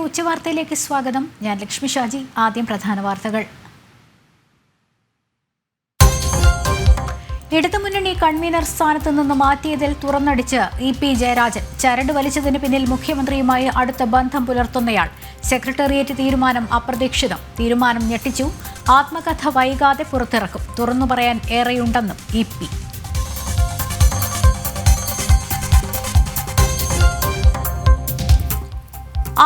ഉച്ചവാർത്തയിലേക്ക് സ്വാഗതം. ഞാൻ ലക്ഷ്മി ഷാജി. ആദ്യം പ്രധാന വാർത്തകൾ. ഇടതുമുന്നണി കൺവീനർ സ്ഥാനത്ത് നിന്ന് മാറ്റിയതിൽ തുറന്നടിച്ച് ഇ.പി. ജയരാജൻ. ചരട് വലിച്ചതിന് പിന്നിൽ മുഖ്യമന്ത്രിയുമായി അടുത്ത ബന്ധം പുലർത്തുന്നയാൾ. സെക്രട്ടേറിയറ്റ് തീരുമാനം അപ്രതീക്ഷിതം. തീരുമാനം ഞെട്ടിച്ചു. ആത്മകഥ വൈകാതെ പുറത്തിറക്കും. തുറന്നു പറയാൻ ഏറെയുണ്ടെന്നും ഇ.പി.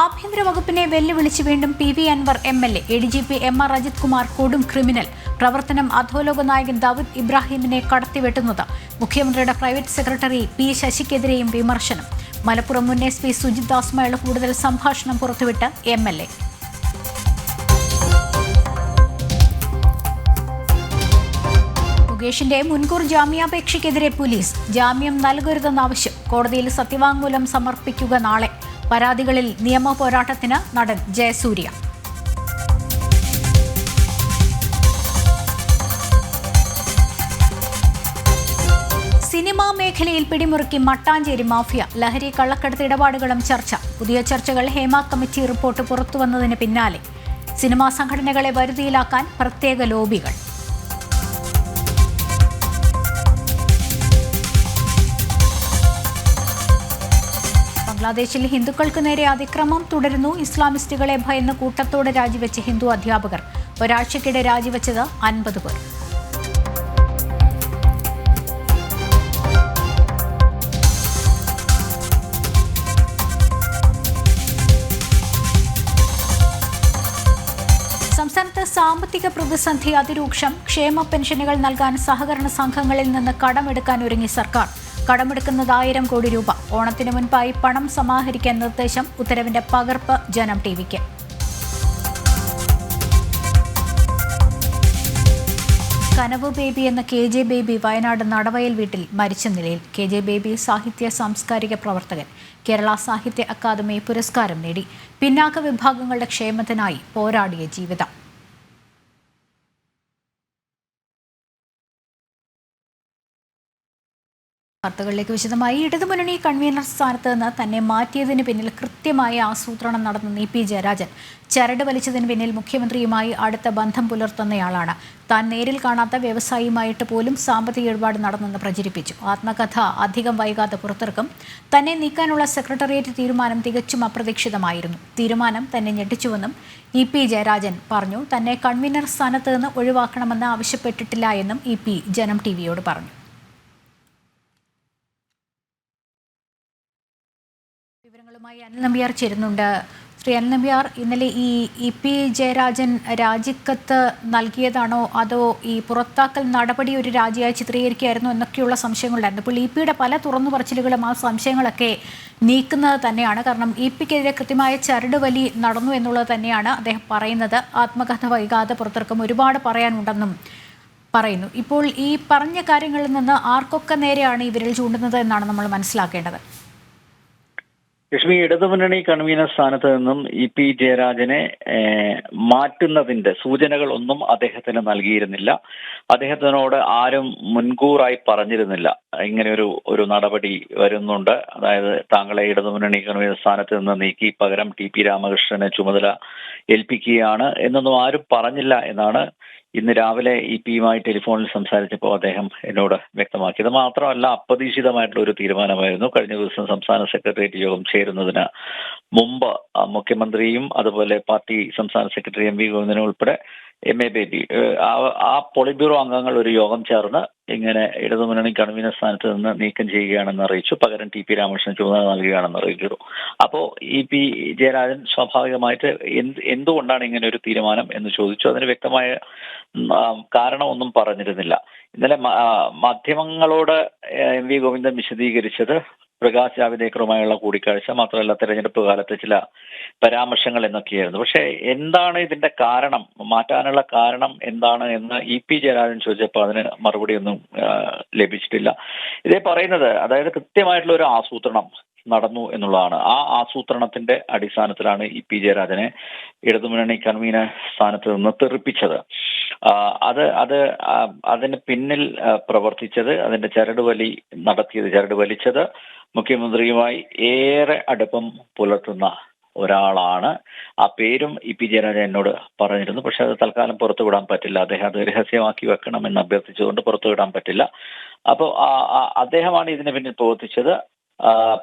ആഭ്യന്തര വകുപ്പിനെ വെല്ലുവിളിച്ച് വീണ്ടും പി.വി. അൻവർ എം.എൽ.എ. എ.ഡി.ജി.പി. എം.ആർ. അജിത് കുമാർ കൊടും ക്രിമിനൽ. പ്രവർത്തനം അധോലോക നായകൻ ദാവൂദ് ഇബ്രാഹിമിനെ കടത്തിവെട്ടുന്നത്. മുഖ്യമന്ത്രിയുടെ പ്രൈവറ്റ് സെക്രട്ടറി പി. ശശിക്കെതിരെയും വിമർശനം. മലപ്പുറം മുൻ എസ്.പി. സുജിത് ദാസുമായുള്ള കൂടുതൽ സംഭാഷണം പുറത്തുവിട്ട് എം.എൽ.എ. മുകേഷിന്റെ മുൻകൂർ ജാമ്യാപേക്ഷയ്ക്കെതിരെ പോലീസ്. ജാമ്യം നൽകരുതെന്ന ആവശ്യം. കോടതിയിൽ സത്യവാങ്മൂലം സമർപ്പിക്കുക നാളെ. പരാതികളിൽ നിയമ പോരാട്ടത്തിന് നടൻ ജയസൂര്യ. സിനിമാ മേഖലയിൽ പിടിമുറുക്കി മട്ടാഞ്ചേരി മാഫിയ. ലഹരി കള്ളക്കടത്ത് ഇടപാടുകളും ചർച്ച. പുതിയ ചർച്ചകൾ ഹേമ കമ്മിറ്റി റിപ്പോർട്ട് പുറത്തുവന്നതിന് പിന്നാലെ. സിനിമാ സംഘടനകളെ വരുതിയിലാക്കാൻ പ്രത്യേക ലോബികൾ. ബംഗ്ലാദേശിൽ ഹിന്ദുക്കൾക്ക് നേരെ അതിക്രമം തുടരുന്നു. ഇസ്ലാമിസ്റ്റുകളെ ഭയന്ന് കൂട്ടത്തോടെ രാജിവെച്ച ഹിന്ദു അധ്യാപകർ. ഒരാഴ്ചക്കിടെ രാജിവെച്ചത് 50 പേർ. സംസ്ഥാനത്ത് സാമ്പത്തിക പ്രതിസന്ധി അതിരൂക്ഷം. ക്ഷേമ പെൻഷനുകൾ നൽകാൻ സഹകരണ സംഘങ്ങളിൽ നിന്ന് കടമെടുക്കാൻ ഒരുങ്ങി സർക്കാർ. കടമെടുക്കുന്നത് 1000 കോടി രൂപ. ഓണത്തിന് മുൻപായി പണം സമാഹരിക്കാൻ നിർദ്ദേശം. ഉത്തരവിന്റെ പകർപ്പ് ജനം ടിവിക്ക്. കനവ് ബേബി എന്ന കെ.ജെ. ബേബി വയനാട് നടവയൽ വീട്ടിൽ മരിച്ച നിലയിൽ. കെ.ജെ. ബേബി സാഹിത്യ സാംസ്കാരിക പ്രവർത്തകൻ. കേരള സാഹിത്യ അക്കാദമി പുരസ്കാരം നേടി. പിന്നാക്ക വിഭാഗങ്ങളുടെ ക്ഷേമത്തിനായി പോരാടിയ ജീവിതം. വാർത്തകളിലേക്ക് വിശദമായി. ഇടതുമുന്നണി കൺവീനർ സ്ഥാനത്ത് നിന്ന് തന്നെ മാറ്റിയതിന് പിന്നിൽ കൃത്യമായ ആസൂത്രണം നടന്ന ഇ.പി. ജയരാജൻ. ചരട് വലിച്ചതിന് പിന്നിൽ മുഖ്യമന്ത്രിയുമായി അടുത്ത ബന്ധം പുലർത്തുന്നയാളാണ്. താൻ നേരിൽ കാണാത്ത വ്യവസായിയുമായിട്ട് പോലും സാമ്പത്തിക ഇടപാട് നടന്നെന്ന് പ്രചരിപ്പിച്ചു. ആത്മകഥ അധികം വൈകാതെ പുറത്തിറക്കും. തന്നെ നീക്കാനുള്ള സെക്രട്ടേറിയറ്റ് തീരുമാനം തികച്ചും അപ്രതീക്ഷിതമായിരുന്നു. തീരുമാനം തന്നെ ഞെട്ടിച്ചുവെന്നും ഇ.പി. ജയരാജൻ പറഞ്ഞു. തന്നെ കൺവീനർ സ്ഥാനത്ത് നിന്ന് ഒഴിവാക്കണമെന്ന് ആവശ്യപ്പെട്ടിട്ടില്ല എന്നും ഇ.പി. ജനം ടിവിയോട് പറഞ്ഞു. വിവരങ്ങളുമായി അനിൽ നമ്പ്യാർ ചേരുന്നുണ്ട്. ശ്രീ അനിൽ നമ്പ്യാർ, ഇന്നലെ ഈ ഇ.പി. ജയരാജൻ രാജിക്കത്ത് നൽകിയതാണോ അതോ ഈ പുറത്താക്കൽ നടപടി ഒരു രാജിയായി ചിത്രീകരിക്കുകയായിരുന്നു എന്നൊക്കെയുള്ള സംശയങ്ങളുണ്ടായിരുന്നു. ഇപ്പോൾ ഇ.പിയുടെ പല തുറന്നു പറച്ചിലുകളും ആ സംശയങ്ങളൊക്കെ നീക്കുന്നത് തന്നെയാണ്. കാരണം ഇ.പിക്കെതിരെ കൃത്യമായ ചരട് വലി നടന്നു എന്നുള്ളത് തന്നെയാണ് അദ്ദേഹം പറയുന്നത്. ആത്മകഥ വൈകാതെ പുറത്തിറക്കും. ഒരുപാട് പറയാനുണ്ടെന്നും പറയുന്നു. ഇപ്പോൾ ഈ പറഞ്ഞ കാര്യങ്ങളിൽ നിന്ന് ആർക്കൊക്കെ നേരെയാണ് ഈ വിരൽ ചൂണ്ടുന്നത് എന്നാണ് നമ്മൾ മനസ്സിലാക്കേണ്ടത്. ലക്ഷ്മി, ഇടതുമുന്നണി കൺവീനർ സ്ഥാനത്ത് നിന്നും ഇ.പി. ജയരാജനെ മാറ്റുന്നതിന്റെ സൂചനകളൊന്നും അദ്ദേഹത്തിന് നൽകിയിരുന്നില്ല. അദ്ദേഹത്തിനോട് ആരും മുൻകൂറായി പറഞ്ഞിരുന്നില്ല ഇങ്ങനെ ഒരു നടപടി വരുന്നുണ്ട്, അതായത് താങ്കളെ ഇടതുമുന്നണി കൺവീനർ സ്ഥാനത്ത് നിന്ന് നീക്കി പകരം ടി.പി. രാമകൃഷ്ണനെ ചുമതല ഏൽപ്പിക്കുകയാണ് എന്നൊന്നും ആരും പറഞ്ഞില്ല എന്നാണ് ഇന്ന് രാവിലെ ഇ.പിയുമായി ടെലിഫോണിൽ സംസാരിച്ചപ്പോൾ അദ്ദേഹം എന്നോട് വ്യക്തമാക്കിയത്. മാത്രമല്ല, അപ്രതീക്ഷിതമായിട്ടുള്ള ഒരു തീരുമാനമായിരുന്നു. കഴിഞ്ഞ ദിവസം സംസ്ഥാന സെക്രട്ടേറിയറ്റ് യോഗം ചേരുന്നതിന് മുമ്പ് മുഖ്യമന്ത്രിയും അതുപോലെ പാർട്ടി സംസ്ഥാന സെക്രട്ടറി എം.വി. ഗോവിന്ദനും ഉൾപ്പെടെ എം.എ. ബേബി ആ പോളിറ്റ് ബ്യൂറോ അംഗങ്ങൾ ഒരു യോഗം ചേർന്ന് ഇങ്ങനെ ഇടതുമുന്നണി കൺവീനർ സ്ഥാനത്ത് നിന്ന് നീക്കം ചെയ്യുകയാണെന്ന് അറിയിച്ചു. പകരം ടി.പി. രാമകൃഷ്ണൻ ചുമതല നൽകുകയാണെന്ന് അറിയിച്ചു. അപ്പോൾ ഇ.പി. ജയരാജൻ സ്വാഭാവികമായിട്ട് എന്തുകൊണ്ടാണ് ഇങ്ങനെ ഒരു തീരുമാനം എന്ന് ചോദിച്ചു. അതിന് വ്യക്തമായ കാരണമൊന്നും പറഞ്ഞിരുന്നില്ല. ഇന്നലെ മാധ്യമങ്ങളോട് എം.വി. ഗോവിന്ദൻ വിശദീകരിച്ചത് പ്രകാശ് ജാവ്ദേക്കറുമായുള്ള കൂടിക്കാഴ്ച, മാത്രമല്ല തെരഞ്ഞെടുപ്പ് കാലത്തെ ചില പരാമർശങ്ങൾ എന്നൊക്കെയായിരുന്നു. പക്ഷേ എന്താണ് ഇതിന്റെ കാരണം, മാറ്റാനുള്ള കാരണം എന്താണ് എന്ന് ഇ.പി. ജയരാജൻ ചോദിച്ചപ്പോൾ അതിന് മറുപടിയൊന്നും ലഭിച്ചിട്ടില്ല. ഇതേ പറയുന്നത്, അതായത് കൃത്യമായിട്ടുള്ള ഒരു ആസൂത്രണം നടന്നു എന്നുള്ളതാണ്. ആ ആസൂത്രണത്തിന്റെ അടിസ്ഥാനത്തിലാണ് ഇ.പി. ജയരാജനെ ഇടതുമുന്നണി കൺവീനർ സ്ഥാനത്ത് നിന്ന് തെറിപ്പിച്ചത്. അതിന് പിന്നിൽ പ്രവർത്തിച്ചത്, അതിന്റെ ചരട് വലിച്ചത് മുഖ്യമന്ത്രിയുമായി ഏറെ അടുപ്പം പുലർത്തുന്ന ഒരാളാണ്. ആ പേരും ഇ.പി. ജയരാജൻ എന്നോട് പറഞ്ഞിരുന്നു. പക്ഷെ അത് തൽക്കാലം പുറത്തുവിടാൻ പറ്റില്ല. അദ്ദേഹം അത് രഹസ്യമാക്കി വെക്കണമെന്ന് അഭ്യർത്ഥിച്ചുകൊണ്ട് പുറത്തുവിടാൻ പറ്റില്ല. അപ്പോൾ അദ്ദേഹമാണ് ഇതിന് പിന്നിൽ പ്രവർത്തിച്ചത്.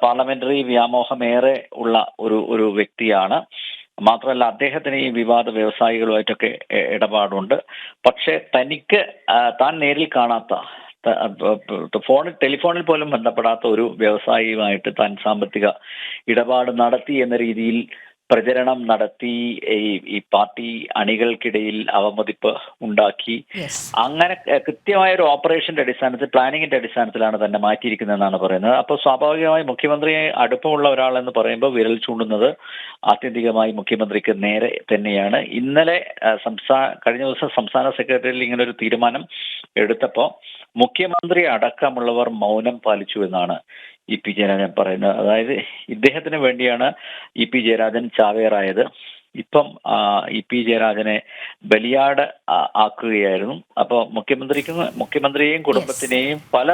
പാർലമെന്ററി വ്യാമോഹമേറെ ഉള്ള ഒരു വ്യക്തിയാണ്. മാത്രമല്ല അദ്ദേഹത്തിന് ഈ വിവാദ വ്യവസായികളുമായിട്ടൊക്കെ ഇടപാടുണ്ട്. പക്ഷെ തനിക്ക് താൻ നേരിൽ കാണാത്ത, ടെലിഫോണിൽ പോലും ബന്ധപ്പെടാത്ത ഒരു വ്യവസായിയുമായിട്ട് താൻ സാമ്പത്തിക ഇടപാട് നടത്തി എന്ന രീതിയിൽ പ്രചരണം നടത്തി ഈ പാർട്ടി അണികൾക്കിടയിൽ അവമതിപ്പ് ഉണ്ടാക്കി. അങ്ങനെ കൃത്യമായ ഒരു ഓപ്പറേഷന്റെ അടിസ്ഥാനത്തിൽ, പ്ലാനിങ്ങിന്റെ അടിസ്ഥാനത്തിലാണ് തന്നെ മാറ്റിയിരിക്കുന്നതെന്നാണ് പറയുന്നത്. അപ്പോൾ സ്വാഭാവികമായി മുഖ്യമന്ത്രിയെ അടുപ്പമുള്ള ഒരാൾ എന്ന് പറയുമ്പോൾ വിരൽ ചൂണ്ടുന്നത് ആത്യന്തികമായി മുഖ്യമന്ത്രിക്ക് നേരെ തന്നെയാണ്. ഇന്നലെ കഴിഞ്ഞ ദിവസം സംസ്ഥാന സെക്രട്ടറിയിൽ ഇങ്ങനെ ഒരു തീരുമാനം എടുത്തപ്പോൾ മുഖ്യമന്ത്രി അടക്കമുള്ളവർ മൗനം പാലിച്ചു എന്നാണ് ഇ.പി. ജയരാജൻ പറയുന്നത്. അതായത് ഇദ്ദേഹത്തിന് വേണ്ടിയാണ് ഇ.പി. ജയരാജൻ ചാവേറായത്. ഇപ്പം ഇ.പി. ജയരാജനെ ബലിയാട് ആക്കുകയായിരുന്നു. അപ്പോൾ മുഖ്യമന്ത്രിയെയും കുടുംബത്തിനെയും പല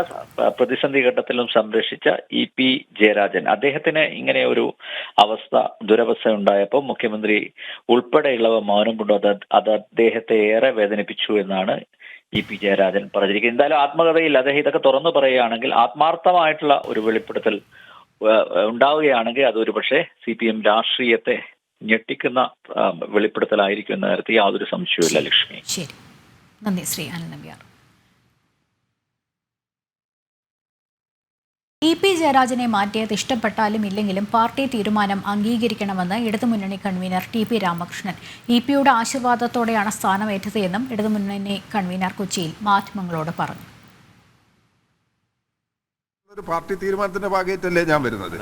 പ്രതിസന്ധി ഘട്ടത്തിലും സംരക്ഷിച്ച ഇ.പി. ജയരാജൻ, അദ്ദേഹത്തിന് ഇങ്ങനെ ഒരു ദുരവസ്ഥ ഉണ്ടായപ്പോൾ മുഖ്യമന്ത്രി ഉൾപ്പെടെയുള്ളവർ മൗനം കൊണ്ടു. അത് അദ്ദേഹത്തെ ഏറെ വേദനിപ്പിച്ചു എന്നാണ് ഇ.പി. ജയരാജൻ പറഞ്ഞിരിക്കുന്നത്. എന്തായാലും ആത്മകഥയിൽ അദ്ദേഹം ഇതൊക്കെ തുറന്നു പറയുകയാണെങ്കിൽ, ആത്മാർത്ഥമായിട്ടുള്ള ഒരു വെളിപ്പെടുത്തൽ ഉണ്ടാവുകയാണെങ്കിൽ അതൊരു പക്ഷേ CPM രാഷ്ട്രീയത്തെ ഞെട്ടിക്കുന്ന വെളിപ്പെടുത്തലായിരിക്കും എന്ന കാര്യത്തിൽ യാതൊരു സംശയവുമില്ല. ലക്ഷ്മി, ശരി, നന്ദി ശ്രീ അനിൽ നമ്പ്യാർ. ഇ.പി. ജയരാജനെ മാറ്റിയത് ഇഷ്ടപ്പെട്ടാലും ഇല്ലെങ്കിലും പാർട്ടി തീരുമാനം അംഗീകരിക്കണമെന്ന് ഇടതുമുന്നണി കൺവീനർ ടി.പി. രാമകൃഷ്ണൻ. ഇ.പിയുടെ ആശീർവാദത്തോടെയാണ് സ്ഥാനമേറ്റത് എന്നും ഇടതുമുന്നണി കൺവീനർ കൊച്ചിയിൽ മാധ്യമങ്ങളോട് പറഞ്ഞു. ഒരു പാർട്ടി തീരുമാനത്തിന്റെ ഭാഗമായിട്ടല്ലേ ഞാൻ വരുന്നത്.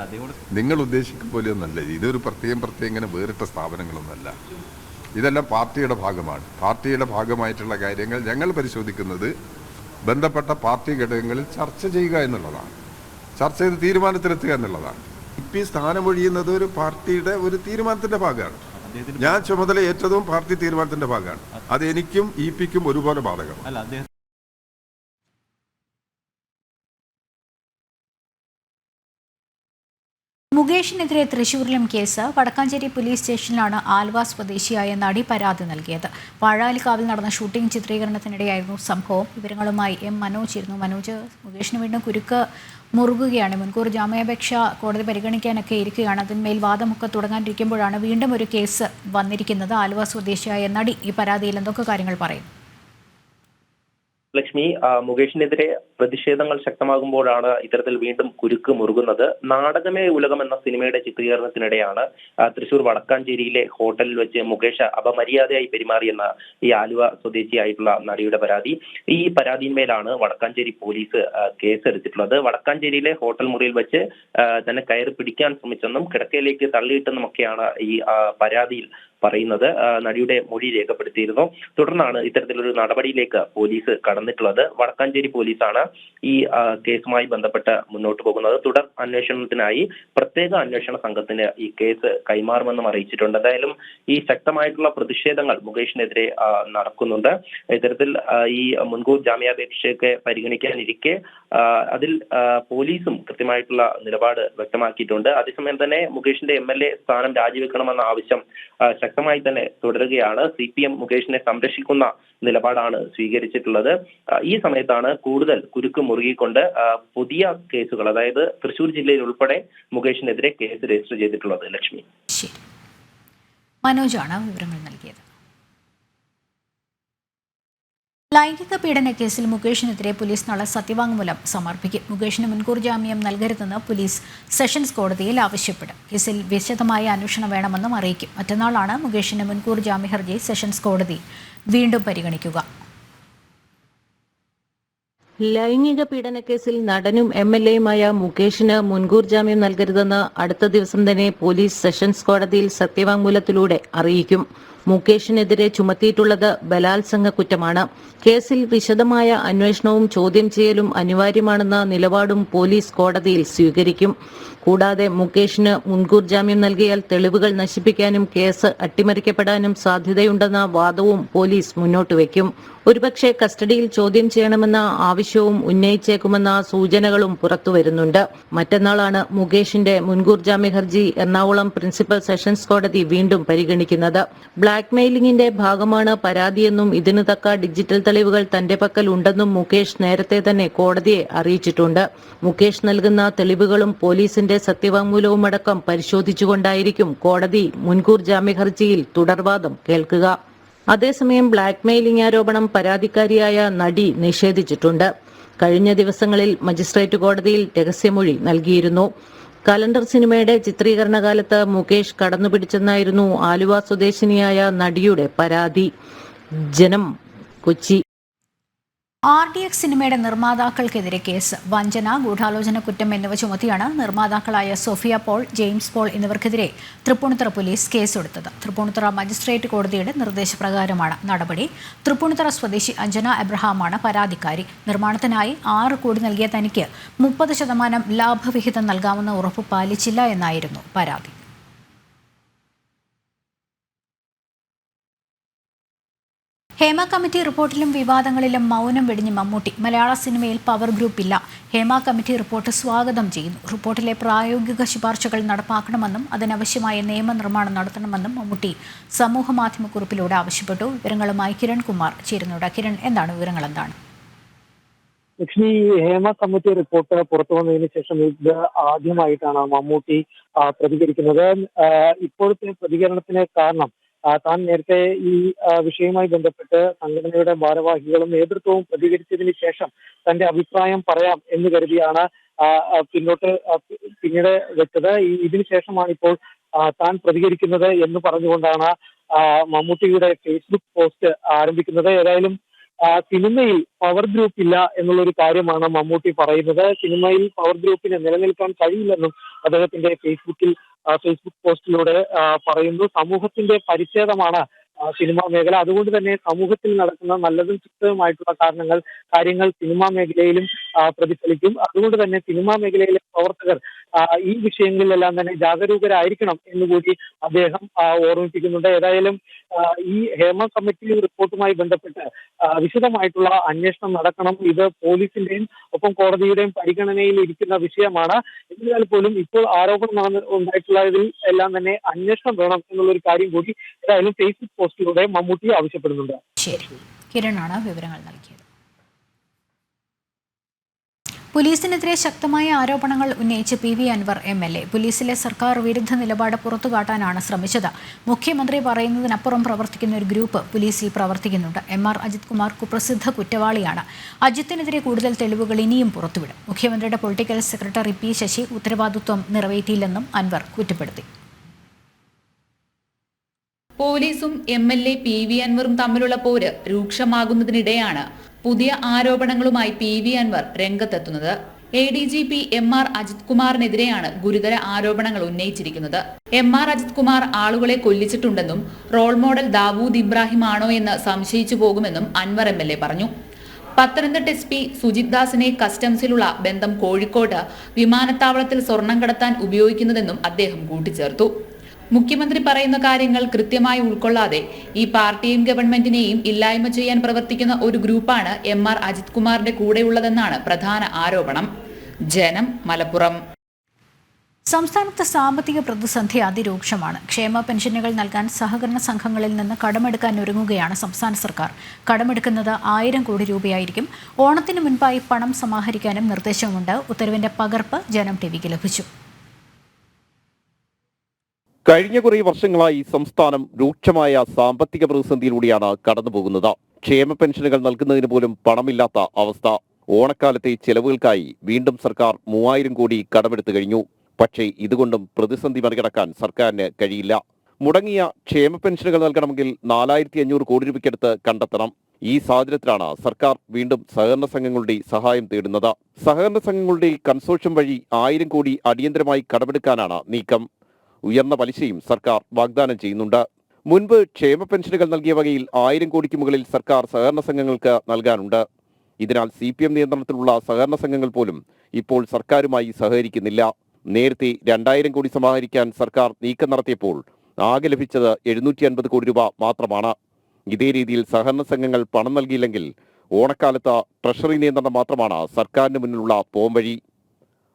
നിങ്ങൾ ഉദ്ദേശിക്കും പോലെയൊന്നല്ല. ഇതൊരു പ്രത്യേകം ഇങ്ങനെ വേറിട്ട സ്ഥാപനങ്ങളൊന്നുമല്ല. ഇതെല്ലാം പാർട്ടിയുടെ ഭാഗമാണ്. പാർട്ടിയുടെ ഭാഗമായിട്ടുള്ള കാര്യങ്ങൾ ഞങ്ങൾ പരിശോധിക്കുന്നത് ബന്ധപ്പെട്ട പാർട്ടി ഘടകങ്ങളിൽ ചർച്ച ചെയ്യുക എന്നുള്ളതാണ്. ചർച്ച ചെയ്ത് തീരുമാനത്തിലെത്തുക എന്നുള്ളതാണ്. ഇ.പി. സ്ഥാനമൊഴിയുന്നത് ഒരു പാർട്ടിയുടെ ഒരു തീരുമാനത്തിന്റെ ഭാഗമാണ്. ഞാൻ ചുമതല ഏറ്റതും പാർട്ടി തീരുമാനത്തിന്റെ ഭാഗമാണ്. അത് എനിക്കും ഇ.പിക്കും ഒരുപോലെ ബാധകമാണ്. മുകേഷിനെതിരെ തൃശൂരിലും കേസ്. വടക്കാഞ്ചേരി പോലീസ് സ്റ്റേഷനിലാണ് ആലുവ സ്വദേശിയായ നടി പരാതി നൽകിയത്. വാഴാലിക്കാവിൽ നടന്ന ഷൂട്ടിംഗ് ചിത്രീകരണത്തിനിടെയായിരുന്നു സംഭവം. വിവരങ്ങളുമായി മനോജ് ഇരുന്നു. മനോജ്, മുകേഷിന് വീണ്ടും കുരുക്ക് മുറുകുകയാണ്. മുൻകൂർ ജാമ്യാപേക്ഷ കോടതി പരിഗണിക്കാനൊക്കെ ഇരിക്കുകയാണ്. അതിന്മേൽ വാദമൊക്കെ തുടങ്ങാനിരിക്കുമ്പോഴാണ് വീണ്ടും ഒരു കേസ് വന്നിരിക്കുന്നത്. ആലുവ സ്വദേശിയായ നടി ഈ പരാതിയിൽ എന്തൊക്കെ കാര്യങ്ങൾ പറയും? ലക്ഷ്മി, മുകേഷിനെതിരെ പ്രതിഷേധങ്ങൾ ശക്തമാകുമ്പോഴാണ് ഇത്തരത്തിൽ വീണ്ടും കുരുക്ക് മുറുകുന്നത്. നാടകമേ ഉലകം എന്ന സിനിമയുടെ ചിത്രീകരണത്തിനിടെയാണ് തൃശൂർ വടക്കാഞ്ചേരിയിലെ ഹോട്ടലിൽ വെച്ച് മുകേഷ് അപമര്യാദയായി പെരുമാറിയെന്ന ഈ ആലുവ സ്വദേശിയായിട്ടുള്ള നടിയുടെ പരാതി. ഈ പരാതിയിന്മേലാണ് വടക്കാഞ്ചേരി പോലീസ് കേസെടുത്തിട്ടുള്ളത്. വടക്കാഞ്ചേരിയിലെ ഹോട്ടൽ മുറിയിൽ വെച്ച് തന്നെ കയറി പിടിക്കാൻ ശ്രമിച്ചെന്നും കിടക്കയിലേക്ക് തള്ളിയിട്ടെന്നുമൊക്കെയാണ് ഈ പരാതിയിൽ പറയുന്നത്. നടിയുടെ മൊഴി രേഖപ്പെടുത്തിയിരുന്നു. തുടർന്നാണ് ഇത്തരത്തിലൊരു നടപടിയിലേക്ക് പോലീസ് കടന്നിട്ടുള്ളത്. വടക്കാഞ്ചേരി പോലീസാണ് ഈ കേസുമായി ബന്ധപ്പെട്ട് മുന്നോട്ട് പോകുന്നത്. തുടർ അന്വേഷണത്തിനായി പ്രത്യേക അന്വേഷണ സംഘത്തിന് ഈ കേസ് കൈമാറുമെന്നും അറിയിച്ചിട്ടുണ്ട്. എന്തായാലും ഈ ശക്തമായിട്ടുള്ള പ്രതിഷേധങ്ങൾ മുകേഷിനെതിരെ നടക്കുന്നുണ്ട്. ഇത്തരത്തിൽ ഈ മുൻകൂർ ജാമ്യാപേക്ഷയൊക്കെ പരിഗണിക്കാനിരിക്കെ അതിൽ പോലീസും കൃത്യമായിട്ടുള്ള നിലപാട് വ്യക്തമാക്കിയിട്ടുണ്ട്. അതേസമയം തന്നെ മുകേഷിന്റെ MLA സ്ഥാനം രാജിവെക്കണമെന്ന ആവശ്യം ശക്തമായി തന്നെ തുടരുകയാണ്. CPM മുകേഷിനെ സംരക്ഷിക്കുന്ന നിലപാടാണ് സ്വീകരിച്ചിട്ടുള്ളത്. ഈ സമയത്താണ് കൂടുതൽ കുരുക്ക് മുറുകിക്കൊണ്ട് പുതിയ കേസുകൾ, അതായത് തൃശൂർ ജില്ലയിൽ ഉൾപ്പെടെ മുകേഷിനെതിരെ കേസ് രജിസ്റ്റർ ചെയ്തിട്ടുള്ളത്. ലക്ഷ്മി, മനോജാണ് വിവരങ്ങൾ നൽകിയത്. ലൈംഗിക പീഡന കേസിൽ മുകേഷിനെതിരെ പോലീസ് നാളെ സത്യവാങ്മൂലം സമർപ്പിക്കും. മുകേഷിന് മുൻകൂർ ജാമ്യം നൽകരുതെന്ന് പോലീസ് സെഷൻസ് കോടതിയിൽ ആവശ്യപ്പെടും. കേസിൽ വിശദമായ അന്വേഷണം വേണമെന്നും അറിയിക്കും. മറ്റന്നാളാണ് മുകേഷിന് മുൻകൂർ ജാമ്യ ഹർജി സെഷൻസ് കോടതി വീണ്ടും പരിഗണിക്കുക. ലൈംഗിക പീഡനക്കേസിൽ നടനും MLAയുമായ മുകേഷിന് മുൻകൂർ ജാമ്യം നൽകരുതെന്ന് അടുത്ത ദിവസം തന്നെ പോലീസ് സെഷൻസ് കോടതിയിൽ സത്യവാങ്മൂലത്തിലൂടെ അറിയിക്കും. മുകേഷിനെതിരെ ചുമത്തിയിട്ടുള്ളത് ബലാത്സംഗ കുറ്റമാണ്. കേസിൽ വിശദമായ അന്വേഷണവും ചോദ്യം ചെയ്യലും അനിവാര്യമാണെന്ന നിലപാടും പോലീസ് കോടതിയിൽ സ്വീകരിക്കും. കൂടാതെ മുകേഷിന് മുൻകൂർ ജാമ്യം നൽകിയാൽ തെളിവുകൾ നശിപ്പിക്കാനും കേസ് അട്ടിമറിക്കപ്പെടാനും സാധ്യതയുണ്ടെന്ന വാദവും പോലീസ് മുന്നോട്ട് വയ്ക്കും. ഒരുപക്ഷെ കസ്റ്റഡിയിൽ ചോദ്യം ചെയ്യണമെന്ന ആവശ്യവും ഉന്നയിച്ചേക്കുമെന്ന സൂചനകളും പുറത്തുവരുന്നുണ്ട്. മറ്റന്നാളാണ് മുകേഷിന്റെ മുൻകൂർ ജാമ്യ ഹർജി എറണാകുളം പ്രിൻസിപ്പൽ സെഷൻസ് കോടതി വീണ്ടും പരിഗണിക്കുന്നത്. ബ്ലാക്ക് മെയിലിംഗിന്റെ ഭാഗമാണ് പരാതിയെന്നും ഇതിനു തക്ക ഡിജിറ്റൽ തെളിവുകൾ തന്റെ പക്കൽ ഉണ്ടെന്നും മുകേഷ് നേരത്തെ തന്നെ കോടതിയെ അറിയിച്ചിട്ടുണ്ട്. മുകേഷ് നൽകുന്ന തെളിവുകളും പോലീസിന്റെ സത്യവാങ്മൂലവും അടക്കം പരിശോധിച്ചുകൊണ്ടായിരിക്കും കോടതി മുൻകൂർ ജാമ്യ ഹർജിയിൽ തുടർവാദം കേൾക്കുക. അതേസമയം ബ്ലാക്ക് മെയിലിംഗ് ആരോപണം പരാതിക്കാരിയായ നടി നിഷേധിച്ചിട്ടുണ്ട്. കഴിഞ്ഞ ദിവസങ്ങളിൽ മജിസ്ട്രേറ്റ് കോടതിയിൽ രഹസ്യമൊഴി നൽകിയിരുന്നു. കലണ്ടർ സിനിമയുടെ ചിത്രീകരണ കാലത്ത് മുകേഷ് കടന്നുപിടിച്ചെന്നായിരുന്നു ആലുവ സ്വദേശിനിയായ നടിയുടെ പരാതി. ജനം, കൊച്ചി. RDX സിനിമയുടെ നിർമ്മാതാക്കൾക്കെതിരെ കേസ്. വഞ്ചന, ഗൂഢാലോചന കുറ്റം എന്നിവ ചുമത്തിയാണ് നിർമ്മാതാക്കളായ സോഫിയ പോൾ, ജെയിംസ് പോൾ എന്നിവർക്കെതിരെ തൃപ്പൂണിത്തുറ പോലീസ് കേസെടുത്തത്. തൃപ്പൂണിത്തുറ മജിസ്ട്രേറ്റ് കോടതിയുടെ നിർദ്ദേശപ്രകാരമാണ് നടപടി. തൃപ്പൂണിത്തുറ സ്വദേശി അഞ്ജന എബ്രഹാമാണ് പരാതിക്കാരി. നിർമ്മാണത്തിനായി 6 കോടി നൽകിയ തനിക്ക് 30% ലാഭവിഹിതം നൽകാമെന്ന ഉറപ്പ് പാലിച്ചില്ല എന്നായിരുന്നു പരാതി. ഹേമ കമ്മിറ്റി റിപ്പോർട്ടിലും വിവാദങ്ങളിലും മൗനം വെടിഞ്ഞ് മമ്മൂട്ടി. മലയാള സിനിമയിൽ പവർ ഗ്രൂപ്പ് ഇല്ല. ഹേമ കമ്മിറ്റി റിപ്പോർട്ട് സ്വാഗതം ചെയ്യുന്നു. റിപ്പോർട്ടിലെ പ്രായോഗിക ശുപാർശകൾ നടപ്പാക്കണമെന്നും അതിനാവശ്യമായ നിയമനിർമ്മാണം നടത്തണമെന്നും മമ്മൂട്ടി സമൂഹമാധ്യമക്കുറിപ്പിലൂടെ ആവശ്യപ്പെട്ടു. വിവരങ്ങളുമായി കിരൺ കുമാർ ചേരുന്നുണ്ട്. കിരൺ, എന്താണ് വിവരങ്ങൾ? എന്താണ് ലക്ഷ്മി, ഹേമ കമ്മിറ്റി റിപ്പോർട്ട് പുറത്തു വന്നതിന് ശേഷം ഇത് ആദ്യമായിട്ടാണ് മമ്മൂട്ടി പ്രതികരിക്കുന്നത്. ഇപ്പോഴത്തെ പ്രതികരണത്തിന് കാരണം താൻ നേരത്തെ ഈ വിഷയവുമായി ബന്ധപ്പെട്ട് സംഘടനയുടെ ഭാരവാഹികളും നേതൃത്വവും പ്രതികരിച്ചതിന് ശേഷം തന്റെ അഭിപ്രായം പറയാം എന്ന് കരുതിയാണ് പിന്നീട് വെച്ചത്. ഇതിനു ശേഷമാണ് ഇപ്പോൾ താൻ പ്രതികരിക്കുന്നത് എന്ന് പറഞ്ഞുകൊണ്ടാണ് മമ്മൂട്ടിയുടെ ഫേസ്ബുക്ക് പോസ്റ്റ് ആരംഭിക്കുന്നത്. ഏതായാലും സിനിമയിൽ പവർ ഗ്രൂപ്പ് ഇല്ല എന്നുള്ളൊരു കാര്യമാണ് മമ്മൂട്ടി പറയുന്നത്. സിനിമയിൽ പവർ ഗ്രൂപ്പിന് നിലനിൽക്കാൻ കഴിയില്ലെന്നും അദ്ദേഹത്തിന്റെ ഫേസ്ബുക്ക് പോസ്റ്റിലൂടെ പറയുന്നു. സമൂഹത്തിന്റെ പരിച്ഛേദമാണ് സിനിമാ മേഖല. അതുകൊണ്ട് തന്നെ സമൂഹത്തിൽ നടക്കുന്ന നല്ലതും ചുറ്റവുമായിട്ടുള്ള കാര്യങ്ങൾ സിനിമാ മേഖലയിലും പ്രതിഫലിക്കും. അതുകൊണ്ട് തന്നെ സിനിമാ മേഖലയിലെ പ്രവർത്തകർ ഈ വിഷയങ്ങളിലെല്ലാം തന്നെ ജാഗരൂകരായിരിക്കണം എന്നുകൂടി അദ്ദേഹം ഓർമ്മിപ്പിക്കുന്നുണ്ട്. ഏതായാലും ഈ ഹേമ കമ്മിറ്റി റിപ്പോർട്ടുമായി ബന്ധപ്പെട്ട് വിശദമായിട്ടുള്ള അന്വേഷണം നടക്കണം. ഇത് പോലീസിന്റെയും ഒപ്പം കോടതിയുടെയും പരിഗണനയിൽ ഇരിക്കുന്ന വിഷയമാണ്. എന്നിരുന്നാൽ പോലും ഇപ്പോൾ ആരോപണം ഉണ്ടായിട്ടുള്ളതിൽ എല്ലാം തന്നെ അന്വേഷണം വേണം എന്നുള്ളൊരു കാര്യം കൂടി ഏതായാലും ഫേസ്ബുക്ക് പോസ്റ്റിലൂടെ മമ്മൂട്ടി ആവശ്യപ്പെടുന്നുണ്ട്. ശരി, കിരണാണ് വിവരങ്ങൾ നൽകിയത്. പോലീസിനെതിരെ ശക്തമായ ആരോപണങ്ങൾ ഉന്നയിച്ച് PV അൻവർ MLA. പോലീസിലെ സർക്കാർ വിരുദ്ധ നിലപാട് പുറത്തുകാട്ടാനാണ് ശ്രമിച്ചത്. മുഖ്യമന്ത്രി പറയുന്നതിനപ്പുറം പ്രവർത്തിക്കുന്ന ഒരു ഗ്രൂപ്പ് പോലീസിൽ പ്രവർത്തിക്കുന്നുണ്ട്. MR അജിത് കുമാർ കുപ്രസിദ്ധ കുറ്റവാളിയാണ്. അജിത്തിനെതിരെ കൂടുതൽ തെളിവുകൾ ഇനിയും പുറത്തുവിടും. മുഖ്യമന്ത്രിയുടെ പൊളിറ്റിക്കൽ സെക്രട്ടറി P ശശി ഉത്തരവാദിത്വം നിറവേറ്റിയില്ലെന്നും അൻവർ കുറ്റപ്പെടുത്തി. പോലീസും MLA PV അൻവറും തമ്മിലുള്ള പോര് രൂക്ഷമാകുന്നതിനിടെയാണ് പുതിയ ആരോപണങ്ങളുമായി PV Anwar രംഗത്തെത്തുന്നത്. ADGP MR Ajith കുമാറിനെതിരെയാണ് ഗുരുതര ആരോപണങ്ങൾ ഉന്നയിച്ചിരിക്കുന്നത്. MR അജിത് കുമാർ ആളുകളെ കൊല്ലിച്ചിട്ടുണ്ടെന്നും റോൾ മോഡൽ ദാവൂദ് ഇബ്രാഹിം ആണോ എന്ന് സംശയിച്ചു പോകുമെന്നും അൻവർ MLA പറഞ്ഞു. പത്തനംതിട്ട SP സുജിത് ദാസിനെ കസ്റ്റംസിലുള്ള ബന്ധം കോഴിക്കോട് വിമാനത്താവളത്തിൽ സ്വർണം കടത്താൻ ഉപയോഗിക്കുന്നതെന്നും അദ്ദേഹം കൂട്ടിച്ചേർത്തു. മുഖ്യമന്ത്രി പറയുന്ന കാര്യങ്ങൾ കൃത്യമായി ഉൾക്കൊള്ളാതെ ഈ പാർട്ടിയെയും ഗവൺമെന്റിനെയും ഇല്ലായ്മ ചെയ്യാൻ പ്രവർത്തിക്കുന്ന ഒരു ഗ്രൂപ്പാണ് MR അജിത് കുമാറിന്റെ കൂടെയുള്ളതെന്നാണ് പ്രധാന ആരോപണം. ജനം, മലപ്പുറം. സംസ്ഥാനത്ത് സാമ്പത്തിക പ്രതിസന്ധി അതിരൂക്ഷമാണ്. ക്ഷേമ പെൻഷനുകൾ നൽകാൻ സഹകരണ സംഘങ്ങളിൽ നിന്ന് കടമെടുക്കാൻ ഒരുങ്ങുകയാണ് സംസ്ഥാന സർക്കാർ. കടമെടുക്കുന്നത് 1000 കോടി രൂപയായിരിക്കും. ഓണത്തിന് മുൻപായി പണം സമാഹരിക്കാനും നിർദ്ദേശമുണ്ട്. ഉത്തരവിന്റെ പകർപ്പ് ജനം TVക്ക് ലഭിച്ചു. കഴിഞ്ഞ കുറേ വർഷങ്ങളായി സംസ്ഥാനം രൂക്ഷമായ സാമ്പത്തിക പ്രതിസന്ധിയിലൂടെയാണ് കടന്നുപോകുന്നത്. ക്ഷേമ പെൻഷനുകൾ നൽകുന്നതിന് പോലും പണമില്ലാത്ത അവസ്ഥ. ഓണക്കാലത്തെ ചെലവുകൾക്കായി വീണ്ടും സർക്കാർ 3000 കോടി കടമെടുത്തു കഴിഞ്ഞു. പക്ഷേ ഇതുകൊണ്ടും പ്രതിസന്ധി മറികടക്കാൻ സർക്കാരിന് കഴിയില്ല. മുടങ്ങിയ ക്ഷേമ പെൻഷനുകൾ നൽകണമെങ്കിൽ 4500 കോടി രൂപയ്ക്കടുത്ത് കണ്ടെത്തണം. ഈ സാഹചര്യത്തിലാണ് സർക്കാർ വീണ്ടും സഹകരണ സംഘങ്ങളുടെ സഹായം തേടുന്നത്. സഹകരണ സംഘങ്ങളുടെ കൺസോർഷ്യം വഴി 1000 കോടി അടിയന്തരമായി കടമെടുക്കാനാണ് നീക്കം. ഉയർന്ന പലിശയും സർക്കാർ വാഗ്ദാനം ചെയ്യുന്നുണ്ട്. മുൻപ് ക്ഷേമ പെൻഷനുകൾ നൽകിയ വകയിൽ 1000 കോടിക്ക് മുകളിൽ സർക്കാർ സഹകരണ സംഘങ്ങൾക്ക് നൽകാനുണ്ട്. ഇതിനാൽ CPM നിയന്ത്രണത്തിലുള്ള സഹകരണ സംഘങ്ങൾ പോലും ഇപ്പോൾ സർക്കാരുമായി സഹകരിക്കുന്നില്ല. നേരത്തെ 2000 കോടി സമാഹരിക്കാൻ സർക്കാർ നീക്കം നടത്തിയപ്പോൾ ആകെ ലഭിച്ചത് 750 കോടി രൂപ മാത്രമാണ്. ഇതേ രീതിയിൽ സഹകരണ സംഘങ്ങൾ പണം നൽകിയില്ലെങ്കിൽ ഓണക്കാലത്ത് ട്രഷറി നിയന്ത്രണം മാത്രമാണ് സർക്കാരിന് മുന്നിലുള്ള പോംവഴി.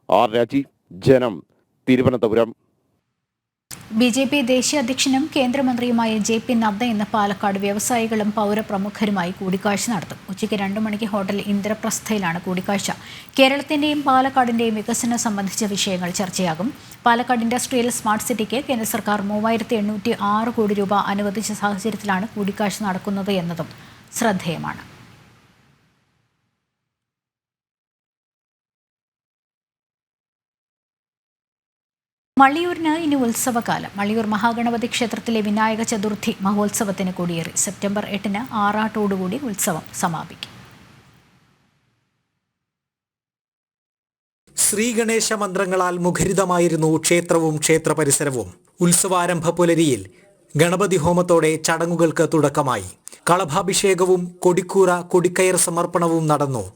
ആർ രാജീവ്, ജനം, തിരുവനന്തപുരം. BJP ദേശീയ അധ്യക്ഷനും കേന്ദ്രമന്ത്രിയുമായ JP നദ്ദ ഇന്ന് പാലക്കാട് വ്യവസായികളും പൗരപ്രമുഖരുമായി കൂടിക്കാഴ്ച നടത്തും. ഉച്ചയ്ക്ക് 2 മണിക്ക് ഹോട്ടൽ ഇന്ദ്രപ്രസ്ഥയിലാണ് കൂടിക്കാഴ്ച. കേരളത്തിന്റെയും പാലക്കാടിന്റെയും വികസനം സംബന്ധിച്ച വിഷയങ്ങൾ ചർച്ചയാകും. പാലക്കാട് ഇൻഡസ്ട്രിയൽ സ്മാർട്ട് സിറ്റിക്ക് കേന്ദ്ര സർക്കാർ 3806 കോടി രൂപ അനുവദിച്ച സാഹചര്യത്തിലാണ് കൂടിക്കാഴ്ച നടക്കുന്നത് എന്നതും ശ്രദ്ധേയമാണ്. മള്ളിയൂരിന് ഇനി ഉത്സവകാലം. മള്ളിയൂർ മഹാഗണപതി ക്ഷേത്രത്തിലെ വിനായക ചതുർത്ഥി മഹോത്സവത്തിന് കൊടിയേറി. സെപ്റ്റംബർ 8-ന് ആറാട്ടോടുകൂടി ഉത്സവം സമാപിക്കും. ശ്രീഗണേശ മന്ത്രങ്ങളാൽ മുഖരിതമായിരുന്നു ക്ഷേത്രവും ക്ഷേത്ര പരിസരവും. ഉത്സവാരംഭ പുലരിയിൽ ഗണപതി ഹോമത്തോടെ ചടങ്ങുകൾക്ക് തുടക്കമായി. കളഭാഭിഷേകവും കൊടിക്കൂറ കൊടിക്കയർ സമർപ്പണവും നടന്നു.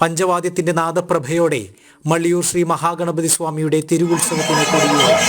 പഞ്ചവാദ്യത്തിന്റെ നാദപ്രഭയോടെ മള്ളിയൂർ ശ്രീ മഹാഗണപതി സ്വാമിയുടെ തിരുവുത്സവത്തിന് കൊടിയേറി.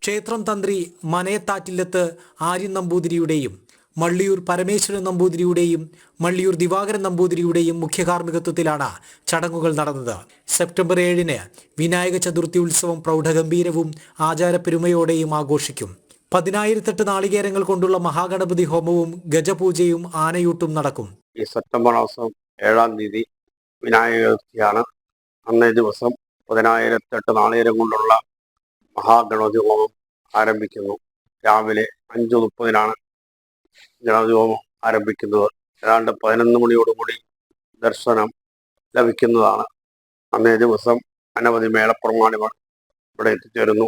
ക്ഷേത്രം തന്ത്രി മനയത്താറ്റില്ലത്ത് ആര്യൻ നമ്പൂതിരിയുടെയും മള്ളിയൂർ പരമേശ്വരൻ നമ്പൂതിരിയുടെയും മള്ളിയൂർ ദിവാകരൻ നമ്പൂതിരിയുടെയും മുഖ്യകാർമ്മികത്വത്തിലാണ് ചടങ്ങുകൾ നടന്നത്. സെപ്റ്റംബർ 7-ന് വിനായക ചതുർത്ഥി ഉത്സവം പ്രൗഢഗംഭീരവും ആചാരപ്പെരുമയോടെയും ആഘോഷിക്കും. 10,008 നാളികേരങ്ങൾ കൊണ്ടുള്ള മഹാഗണപതി ഹോമവും ഗജപൂജയും ആനയൂട്ടും നടക്കും. ഈ സെപ്റ്റംബർ മാസം 7-ാം തീയതി വിനായക ചതുർത്ഥിയാണ്. അന്നേ ദിവസം 10,008 നാളികേരം കൊണ്ടുള്ള മഹാഗണപതി ഹോമം ആരംഭിക്കുന്നു. രാവിലെ 5:30-നാണ് ഗണപതി ഹോമം ആരംഭിക്കുന്നത്. ഏതാണ്ട് 11 മണിയോടുകൂടി ദർശനം ലഭിക്കുന്നതാണ്. അന്നേ ദിവസം അനവധി മേളപ്രമാണികൾ ഇവിടെ എത്തിച്ചേരുന്നു.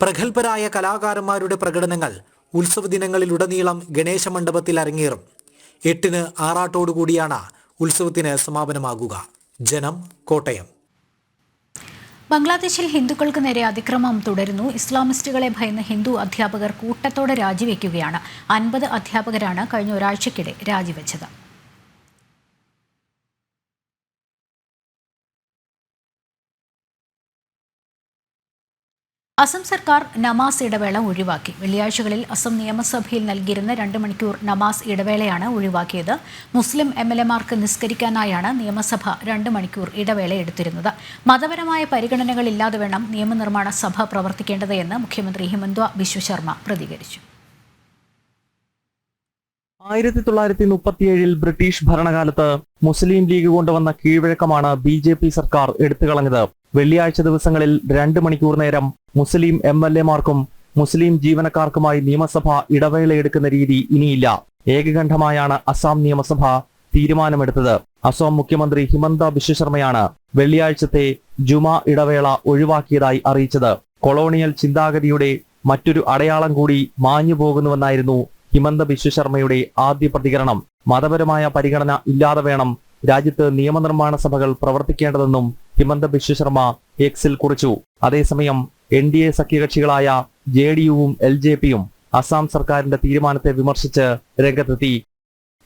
പ്രഗത്ഭരായ കലാകാരന്മാരുടെ പ്രകടനങ്ങൾ ഉത്സവ ദിനങ്ങളിലുടനീളം ഗണേശ മണ്ഡപത്തിൽ അരങ്ങേറും. 8-ന് ആറാട്ടോടുകൂടിയാണ് ഉത്സവത്തിന് സമാപനമാകുക. ജനം, കോട്ടയം. ബംഗ്ലാദേശിൽ ഹിന്ദുക്കൾക്ക് നേരെ അതിക്രമം തുടരുന്നു. ഇസ്ലാമിസ്റ്റുകളെ ഭയന്ന് ഹിന്ദു അധ്യാപകർ കൂട്ടത്തോടെ രാജിവെക്കുകയാണ്. 50 അധ്യാപകരാണ് കഴിഞ്ഞ ഒരാഴ്ചക്കിടെ രാജിവെച്ചത്. അസം സർക്കാർ നമാസ് ഇടവേള ഒഴിവാക്കി. വെള്ളിയാഴ്ചകളിൽ അസം നിയമസഭയിൽ നൽകിയിരുന്ന 2 മണിക്കൂർ നമാസ് ഇടവേളയാണ് ഒഴിവാക്കിയത്. മുസ്ലിം MLA-മാർക്ക് നിസ്കരിക്കാനായാണ് നിയമസഭ 2 മണിക്കൂർ ഇടവേള എടുത്തിരുന്നത്. മതപരമായ പരിഗണനകളില്ലാതെ വേണം നിയമനിർമ്മാണ സഭ പ്രവർത്തിക്കേണ്ടത് എന്ന് മുഖ്യമന്ത്രി ഹിമന്ത ബിശ്വ ശർമ്മ പ്രതികരിച്ചു. 1937-ൽ ബ്രിട്ടീഷ് ഭരണകാലത്ത് മുസ്ലിം ലീഗ് കൊണ്ടുവന്ന കീഴ്വഴക്കമാണ് BJP സർക്കാർ എടുത്തുകളഞ്ഞത്. വെള്ളിയാഴ്ച ദിവസങ്ങളിൽ 2 മണിക്കൂർ നേരം മുസ്ലിം MLA-മാർക്കും മുസ്ലിം ജീവനക്കാർക്കുമായി നിയമസഭ ഇടവേളയെടുക്കുന്ന രീതി ഇനിയില്ല. ഏകകണ്ഠമായാണ് അസം നിയമസഭ തീരുമാനമെടുത്തത്. അസം മുഖ്യമന്ത്രി ഹിമന്ത ബിശ്വ ശർമ്മയാണ് വെള്ളിയാഴ്ചത്തെ ജുമാ ഇടവേള ഒഴിവാക്കിയതായി അറിയിച്ചത്. കൊളോണിയൽ ചിന്താഗതിയുടെ മറ്റൊരു അടയാളം കൂടി മാഞ്ഞു പോകുന്നുവെന്നായിരുന്നു ഹിമന്ത ബിശ്വ ശർമ്മയുടെ ആദ്യ പ്രതികരണം. മതപരമായ പരിഗണന ഇല്ലാതെ വേണം രാജ്യത്ത് നിയമനിർമ്മാണ സഭകൾ പ്രവർത്തിക്കേണ്ടതെന്നും ഹിമന്ത ബിശ്വ ശർമ്മ എക്സിൽ കുറിച്ചു. അതേസമയം NDA സഖ്യകക്ഷികളായ JDU-വും LJP-യും അസം സർക്കാരിന്റെ തീരുമാനത്തെ വിമർശിച്ച് രംഗത്തെത്തി.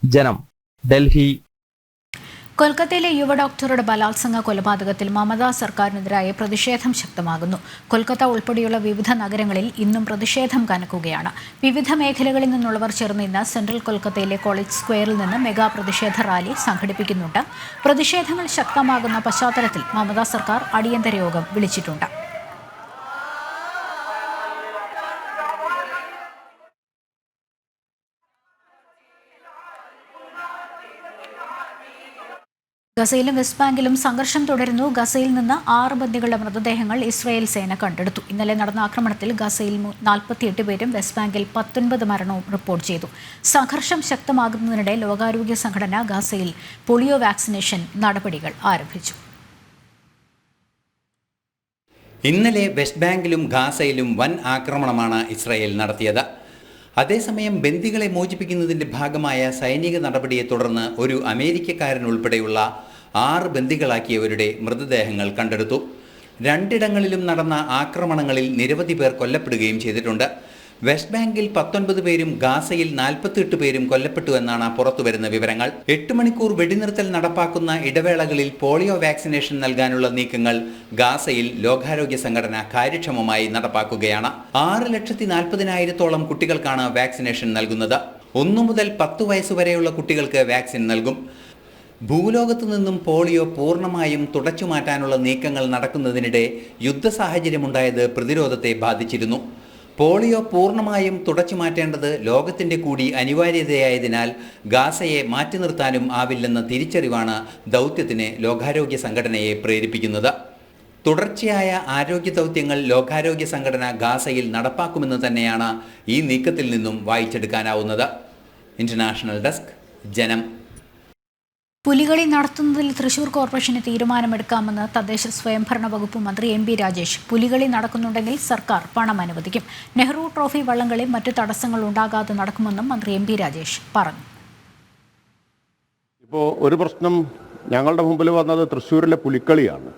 ജനം, ഡൽഹി. കൊൽക്കത്തയിലെ യുവ ഡോക്ടറുടെ ബലാത്സംഗ കൊലപാതകത്തിൽ മമതാ സർക്കാരിനെതിരായ പ്രതിഷേധം ശക്തമാകുന്നു. കൊൽക്കത്ത ഉൾപ്പെടെയുള്ള വിവിധ നഗരങ്ങളിൽ ഇന്നും പ്രതിഷേധം കനക്കുകയാണ്. വിവിധ മേഖലകളിൽ നിന്നുള്ളവർ ചേർന്ന് ഇന്ന് സെൻട്രൽ കൊൽക്കത്തയിലെ കോളേജ് സ്ക്വയറിൽ നിന്ന് മെഗാ പ്രതിഷേധ റാലി സംഘടിപ്പിക്കുന്നുണ്ട്. പ്രതിഷേധങ്ങൾ ശക്തമാകുന്ന പശ്ചാത്തലത്തിൽ മമതാ സർക്കാർ അടിയന്തര യോഗം വിളിച്ചിട്ടുണ്ട്. ഗസയിലും വെസ്റ്റ് ബാങ്കിലും സംഘർഷം തുടരുന്നു. ഗസയിൽ നിന്ന് 6 ബന്ദികളുടെ മൃതദേഹങ്ങൾ ഇസ്രായേൽ സേന കണ്ടെടുത്തു. ഇന്നലെ നടന്ന ആക്രമണത്തിൽ ഗസയിൽ 48 പേരും വെസ്റ്റ് ബാങ്കിൽ 19 മരണവും റിപ്പോർട്ട് ചെയ്തു. സംഘർഷം ശക്തമാകുന്നതിനിടെ ലോകാരോഗ്യ സംഘടന ഗസയിൽ പോളിയോ വാക്സിനേഷൻ നടപടികൾ ആരംഭിച്ചു. ഇന്നലെ വെസ്റ്റ് ബാങ്കിലും ഗാസയിലും വൻ ആക്രമണമാണ് ഇസ്രായേൽ നടത്തിയത്. അതേസമയം ബന്ദികളെ മോചിപ്പിക്കുന്നതിൻ്റെ ഭാഗമായ സൈനിക നടപടിയെ തുടർന്ന് ഒരു അമേരിക്കക്കാരൻ ഉൾപ്പെടെയുള്ള 6 ബന്ദികളാക്കിയവരുടെ മൃതദേഹങ്ങൾ കണ്ടെടുത്തു. 2 ഇടങ്ങളിലും നടന്ന ആക്രമണങ്ങളിൽ നിരവധി പേർ കൊല്ലപ്പെടുകയും ചെയ്തിട്ടുണ്ട്. വെസ്റ്റ് ബാങ്കിൽ 19 പേരും ഗാസയിൽ 48 പേരും കൊല്ലപ്പെട്ടു എന്നാണ് പുറത്തുവരുന്ന വിവരങ്ങൾ. 8 മണിക്കൂർ വെടിനിർത്തൽ നടപ്പാക്കുന്ന ഇടവേളകളിൽ പോളിയോ വാക്സിനേഷൻ നൽകാനുള്ള നീക്കങ്ങൾ ഗാസയിൽ ലോകാരോഗ്യ സംഘടന കാര്യക്ഷമമായി നടപ്പാക്കുകയാണ്. 6,40,000-ഓളം കുട്ടികൾക്കാണ് വാക്സിനേഷൻ നൽകുന്നത്. 1 മുതൽ 10 വയസ്സുവരെയുള്ള കുട്ടികൾക്ക് വാക്സിൻ നൽകും. ഭൂലോകത്തു നിന്നും പോളിയോ പൂർണ്ണമായും തുടച്ചു മാറ്റാനുള്ള നീക്കങ്ങൾ നടക്കുന്നതിനിടെ യുദ്ധ സാഹചര്യമുണ്ടായത് പ്രതിരോധത്തെ ബാധിച്ചിരുന്നു. പോളിയോ പൂർണ്ണമായും തുടച്ചു മാറ്റേണ്ടത് ലോകത്തിൻ്റെ കൂടി അനിവാര്യതയായതിനാൽ ഗാസയെ മാറ്റി നിർത്താനും ആവില്ലെന്ന തിരിച്ചറിവാണ് ദൗത്യത്തിന് ലോകാരോഗ്യ സംഘടനയെ പ്രേരിപ്പിക്കുന്നത്. തുടർച്ചയായ ആരോഗ്യ ദൗത്യങ്ങൾ ലോകാരോഗ്യ സംഘടന ഗാസയിൽ നടപ്പാക്കുമെന്ന് തന്നെയാണ് ഈ നീക്കത്തിൽ നിന്നും വായിച്ചെടുക്കാനാവുന്നത്. ഇന്റർനാഷണൽ ഡെസ്ക്, ജനം. പുലികളി നടത്തുന്നതിൽ തൃശൂർ കോർപ്പറേഷന് തീരുമാനമെടുക്കാമെന്ന് തദ്ദേശ സ്വയംഭരണ വകുപ്പ് മന്ത്രി MP രാജേഷ്. പുലികളി നടക്കുന്നുണ്ടെങ്കിൽ സർക്കാർ പണം അനുവദിക്കും. നെഹ്റു ട്രോഫി വള്ളംകളി മറ്റു തടസ്സങ്ങൾ ഉണ്ടാകാതെ നടക്കുമെന്നും മന്ത്രി MP രാജേഷ് പറഞ്ഞു. ഇപ്പോൾ ഒരു പ്രശ്നം ഞങ്ങളുടെ മുമ്പിൽ വന്നത് തൃശ്ശൂരിലെ പുലിക്കളിയാണ്.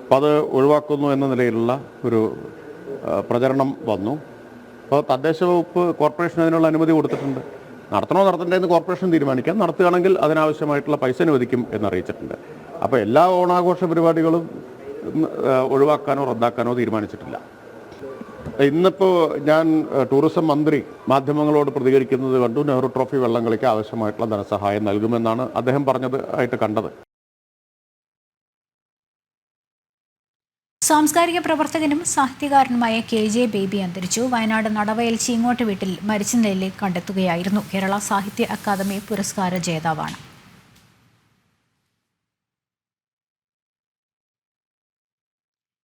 അപ്പോൾ അത് ഒഴിവാക്കുന്നു എന്ന നിലയിലുള്ള ഒരു പ്രചരണം വന്നു. അപ്പോൾ തദ്ദേശ വകുപ്പ് കോർപ്പറേഷൻ അതിനുള്ള അനുമതി കൊടുത്തിട്ടുണ്ട്. നടത്തണോ നടത്തണ്ടേന്ന് കോർപ്പറേഷൻ തീരുമാനിക്കാം. നടത്തുകയാണെങ്കിൽ അതിനാവശ്യമായിട്ടുള്ള പൈസ അനുവദിക്കും എന്നറിയിച്ചിട്ടുണ്ട്. അപ്പോൾ എല്ലാ ഓണാഘോഷ പരിപാടികളും ഒഴിവാക്കാനോ റദ്ദാക്കാനോ തീരുമാനിച്ചിട്ടില്ല. ഇന്നിപ്പോൾ ഞാൻ ടൂറിസം മന്ത്രി മാധ്യമങ്ങളോട് പ്രതികരിക്കുന്നത് കണ്ടു. നെഹ്റു ട്രോഫി വള്ളംകളിക്ക് ആവശ്യമായിട്ടുള്ള ധനസഹായം നൽകുമെന്നാണ് അദ്ദേഹം പറഞ്ഞത് ആയിട്ട് കണ്ടത്. സാംസ്കാരിക പ്രവർത്തകനും സാഹിത്യകാരനുമായ KJ ബേബി അന്തരിച്ചു. വയനാട് നടവയൽ ചീങ്ങോട്ട് വീട്ടിൽ മരിച്ച നിലയിൽ കണ്ടെത്തുകയായിരുന്നു. കേരള സാഹിത്യ അക്കാദമി പുരസ്കാര ജേതാവാണ്.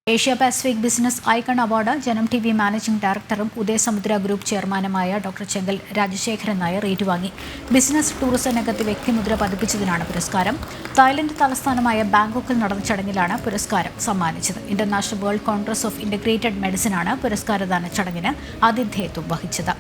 Asia Pacific business icon award Janam TV managing ഡയറക്ടറും ഉദയസമുദ്ര ഗ്രൂപ്പ് ചെയർമാനുമായ ഡോക്ടർ ചെങ്കൽ രാജശേഖരൻ നായർ ഏറ്റുവാങ്ങി. ബിസിനസ് ടൂറിസം രംഗത്ത് വ്യക്തിമുദ്ര പതിപ്പിച്ചതിനാണ് പുരസ്കാരം. തായ്ലൻഡ് തലസ്ഥാനമായ ബാങ്കോക്കിൽ നടന്ന ചടങ്ങിലാണ് പുരസ്കാരം സമ്മാനിച്ചത്. International world congress of integrated മെഡിസിനാണ് പുരസ്കാരദാന ചടങ്ങിന് ആതിഥേയത്വം വഹിച്ചത്.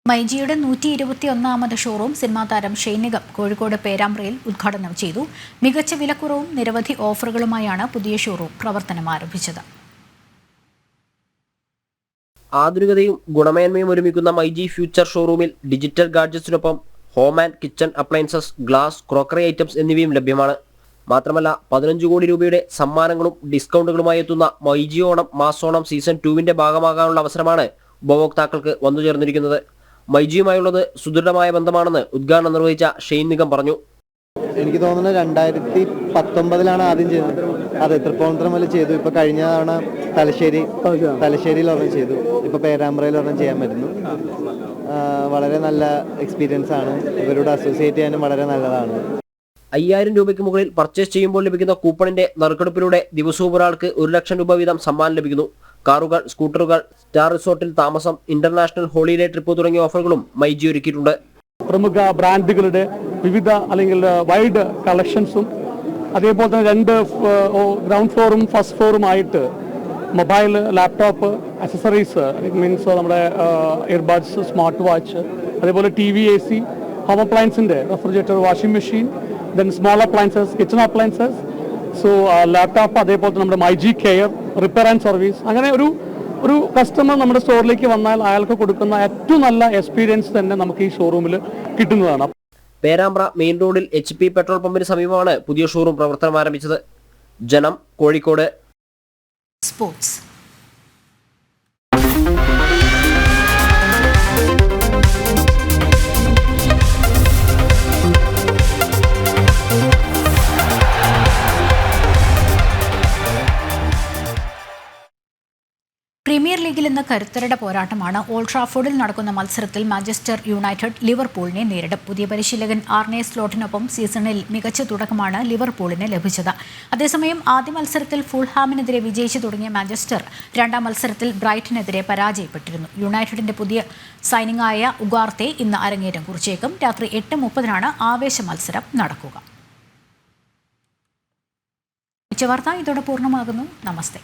മൈജിയുടെ 121ാമത് ഷോറൂം സിനിമാ താരം ഷെയ്ൻ നിഗം കോഴിക്കോട് പേരാമ്പ്രയിൽ ഉദ്ഘാടനം ചെയ്തു. മികച്ച വിലക്കുറവും നിരവധി ഓഫറുകളുമായാണ് പുതിയ ഷോറൂം പ്രവർത്തനം ആരംഭിച്ചത്. ആധുനികതയും ഗുണമേന്മയും ഒരുമിക്കുന്ന മൈജി ഫ്യൂച്ചർ ഷോറൂമിൽ ഡിജിറ്റൽ ഗാഡ്ജറ്റ്സിനൊപ്പം home and kitchen appliances, glass, crockery items എന്നിവയും ലഭ്യമാണ്. മാത്രമല്ല 15 കോടി രൂപയുടെ സമ്മാനങ്ങളും ഡിസ്കൗണ്ടുകളുമായി എത്തുന്ന മൈജി ഓണം മാസോണം സീസൺ 2 ഭാഗമാകാനുള്ള അവസരമാണ് ഉപഭോക്താക്കൾക്ക് വന്നുചേർന്നിരിക്കുന്നത്. മൈജിയുമായുള്ളത് സുദൃഢമായ ബന്ധമാണെന്ന് ഉദ്ഘാടനം നിർവഹിച്ച ഷെയ്ൻ നിഗം പറഞ്ഞു. എനിക്ക് തോന്നുന്നത് 2019 ആദ്യം ചെയ്തത്. അതെ, തൃപ്പൂണിത്തുറ മുതൽ ചെയ്തു. ഇപ്പൊ കഴിഞ്ഞ തവണ തലശ്ശേരിയിൽ ഒരെണ്ണം ചെയ്തു. ഇപ്പൊ പേരാമ്പ്രയിൽ ഒരെണ്ണം ചെയ്യാൻ പറ്റുന്നു. വളരെ നല്ല എക്സ്പീരിയൻസ് ആണ്. ഇവരോട് അസോസിയേറ്റ് ചെയ്യാനും വളരെ നല്ലതാണ്. 5000 രൂപയ്ക്ക് മുകളിൽ പർച്ചേസ് ചെയ്യുമ്പോൾ ലഭിക്കുന്ന കൂപ്പണിന്റെ നറുക്കെടുപ്പിലൂടെ ദിവസവും ഒരാൾക്ക് 1 ലക്ഷം രൂപ വീതം സമ്മാനം ലഭിക്കുന്നു. കാറുകൾ, സ്കൂട്ടറുകൾ, സ്റ്റാർ റിസോർട്ടിൽ താമസം, ഇന്റർനാഷണൽ ഹോളിഡേ ട്രിപ്പ് തുടങ്ങിയ ഓഫറുകളും മൈജി ഒരുക്കിയിട്ടുണ്ട്. പ്രമുഖ ബ്രാൻഡുകളുടെ വിവിധ അല്ലെങ്കിൽ വൈഡ് കളക്ഷൻസും അതേപോലെ തന്നെ 2 ഗ്രൗണ്ട് ഫ്ലോറും ഫസ്റ്റ് ഫ്ലോറുമായിട്ട് മൊബൈൽ, ലാപ്ടോപ്പ്, അക്സസറീസ് മീൻസ് നമ്മുടെ ഇയർബഡ്സ്, സ്മാർട്ട് വാച്ച്, അതേപോലെ TV, AC, ഹോം അപ്ലയൻസിന്റെ refrigerator, washing machine, then small appliances, kitchen appliances, so laptop, അതേപോലെ നമ്മുടെ myG care, repair and service. അങ്ങനെ ഒരു കസ്റ്റമർ നമ്മുടെ സ്റ്റോറിലേക്ക് വന്നാൽ അയാൾക്ക് കൊടുക്കുന്ന ഏറ്റവും നല്ല എക്സ്പീരിയൻസ് തന്നെ നമുക്ക് ഈ ഷോറൂമിൽ കിട്ടുന്നതാണ്. പേരാമ്പ്ര മെയിൻ റോഡിൽ HP പെട്രോൾ പമ്പിന് സമീപമാണ് പുതിയ ഷോറൂം പ്രവർത്തനം ആരംഭിച്ചത്. ജനം, കോഴിക്കോട്. സ്പോർട്സ്. ഇന്ന് കരുത്തരുടെ പോരാട്ടമാണ്. ഓൾഡ് ട്രാഫോർഡിൽ നടക്കുന്ന മത്സരത്തിൽ മാഞ്ചസ്റ്റർ യുണൈറ്റഡ് ലിവർപൂളിനെ നേരിടും. പുതിയ പരിശീലകൻ ആർനെ സ്ലോട്ടിനൊപ്പം സീസണിൽ മികച്ച തുടക്കമാണ് ലിവർപൂളിന് ലഭിച്ചത്. അതേസമയം ആദ്യ മത്സരത്തിൽ ഫുൾഹാമിനെതിരെ വിജയിച്ചു തുടങ്ങിയ മാഞ്ചസ്റ്റർ രണ്ടാം മത്സരത്തിൽ ബ്രൈറ്റനെതിരെ പരാജയപ്പെട്ടിരുന്നു. യുണൈറ്റഡിന്റെ പുതിയ സൈനിങ്ങായ ഉഗാർത്തെ ഇന്ന് അരങ്ങേറ്റം കുറിച്ചേക്കും. രാത്രി 8:30 ആവേശ മത്സരം നടക്കുക. ഉച്ചവാർത്ത ഇതോടെ പൂർണ്ണമാകുന്നു. നമസ്തേ.